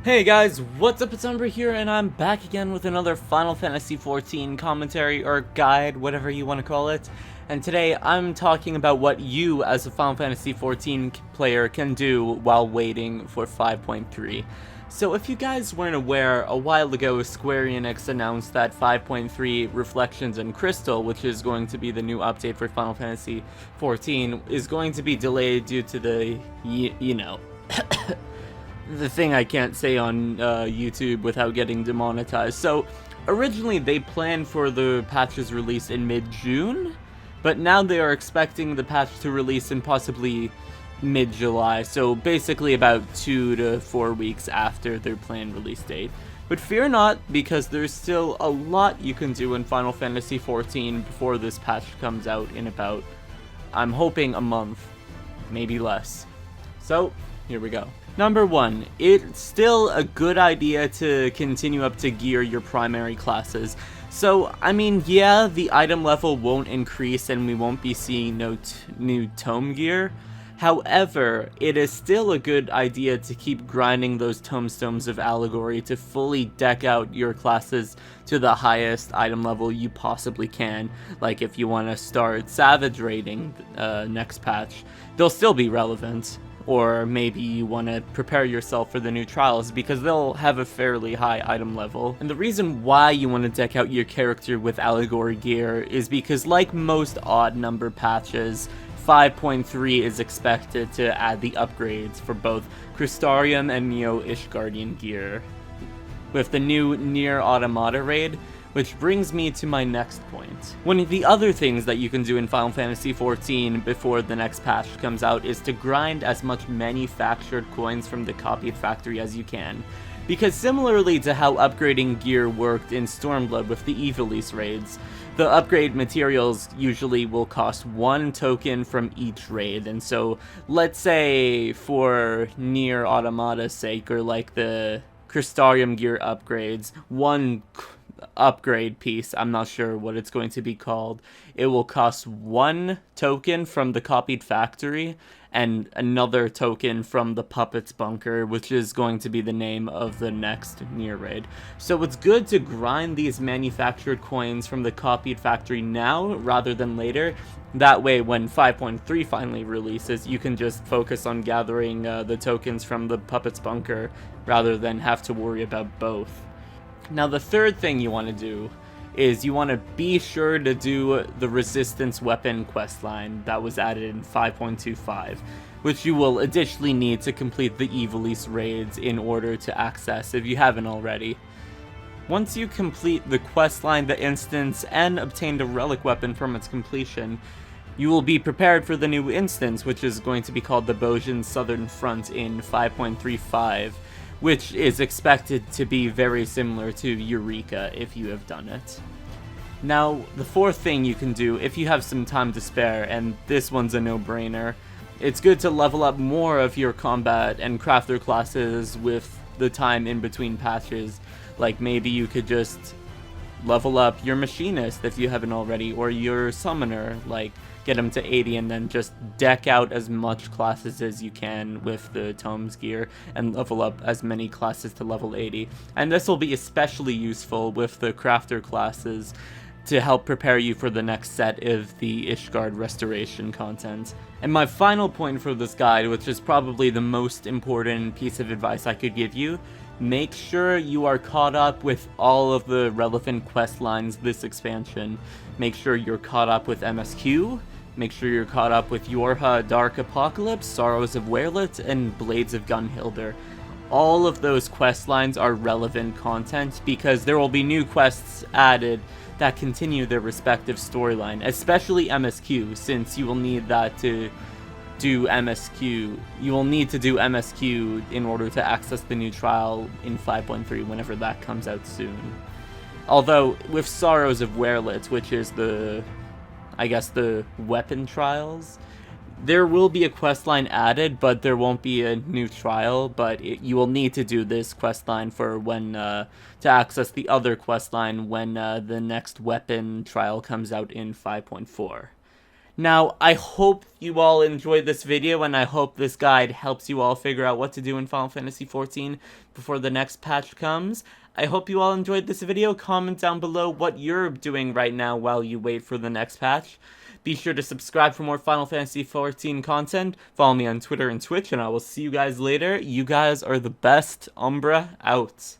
Hey guys, what's up? It's Umbruhh here, and I'm back again with another Final Fantasy XIV commentary or guide, whatever you want to call it. And today I'm talking about what you, as a Final Fantasy XIV player, can do while waiting for 5.3. So if you guys weren't aware, a while ago Square Enix announced that 5.3 Reflections and Crystal, which is going to be the new update for Final Fantasy XIV, is going to be delayed due to the, the thing I can't say on YouTube without getting demonetized. So originally they planned for the patch's release in mid-June, but now they are expecting the patch to release in possibly mid-July, so basically about 2 to 4 weeks after their planned release date. But fear not, because there's still a lot you can do in Final Fantasy XIV before this patch comes out in about, I'm hoping, a month, maybe less. So, here we go. Number 1, it's still a good idea to continue up to gear your primary classes. So, I mean, yeah, the item level won't increase and we won't be seeing no new tome gear. However, it is still a good idea to keep grinding those tomestones of allegory to fully deck out your classes to the highest item level you possibly can. Like if you want to start Savage raiding next patch, they'll still be relevant. Or maybe you want to prepare yourself for the new trials because they'll have a fairly high item level. And the reason why you want to deck out your character with allegory gear is because, like most odd number patches, 5.3 is expected to add the upgrades for both Crystarium and Neo Ishgardian gear, with the new Nier Automata raid, which brings me to my next point. One of the other things that you can do in Final Fantasy XIV before the next patch comes out is to grind as much manufactured coins from the copied factory as you can. Because similarly to how upgrading gear worked in Stormblood with the Ivalice raids, the upgrade materials usually will cost 1 token from each raid, and so let's say for Nier Automata's sake, or like the Crystarium gear upgrades, one upgrade piece, I'm not sure what it's going to be called, it will cost 1 token from the copied factory and another token from the Puppets Bunker, which is going to be the name of the next Nier raid. So it's good to grind these manufactured coins from the copied factory now rather than later. That way, when 5.3 finally releases, you can just focus on gathering the tokens from the Puppets Bunker rather than have to worry about both. Now, the third thing you want to do is you want to be sure to do the Resistance Weapon questline that was added in 5.25, which you will additionally need to complete the Ivalice raids in order to access if you haven't already. Once you complete the questline, the instance, and obtain the relic weapon from its completion, you will be prepared for the new instance, which is going to be called the Bojin Southern Front in 5.35, which is expected to be very similar to Eureka if you have done it. Now, the fourth thing you can do if you have some time to spare, and this one's a no-brainer, it's good to level up more of your combat and crafter classes with the time in between patches. Like maybe you could just level up your machinist if you haven't already, or your summoner, like get them to 80 and then just deck out as much classes as you can with the tomes gear and level up as many classes to level 80. And this will be especially useful with the crafter classes to help prepare you for the next set of the Ishgard restoration content. And my final point for this guide, which is probably the most important piece of advice I could give you, make sure you are caught up with all of the relevant quest lines this expansion. Make sure you're caught up with MSQ, make sure you're caught up with Yorha Dark Apocalypse, Sorrows of Werlet, and Blades of Gunhilder. All of those quest lines are relevant content because there will be new quests added that continue their respective storyline, especially MSQ, since you will need that to do MSQ. You will need to do MSQ in order to access the new trial in 5.3 whenever that comes out soon. Although, with Sorrows of Werlet, which is the weapon trials, there will be a questline added, but there won't be a new trial, but you will need to do this questline for when, to access the other questline when the next weapon trial comes out in 5.4. Now, I hope you all enjoyed this video, and I hope this guide helps you all figure out what to do in Final Fantasy XIV before the next patch comes. I hope you all enjoyed this video. Comment down below what you're doing right now while you wait for the next patch. Be sure to subscribe for more Final Fantasy XIV content. Follow me on Twitter and Twitch, and I will see you guys later. You guys are the best. Umbruhh out.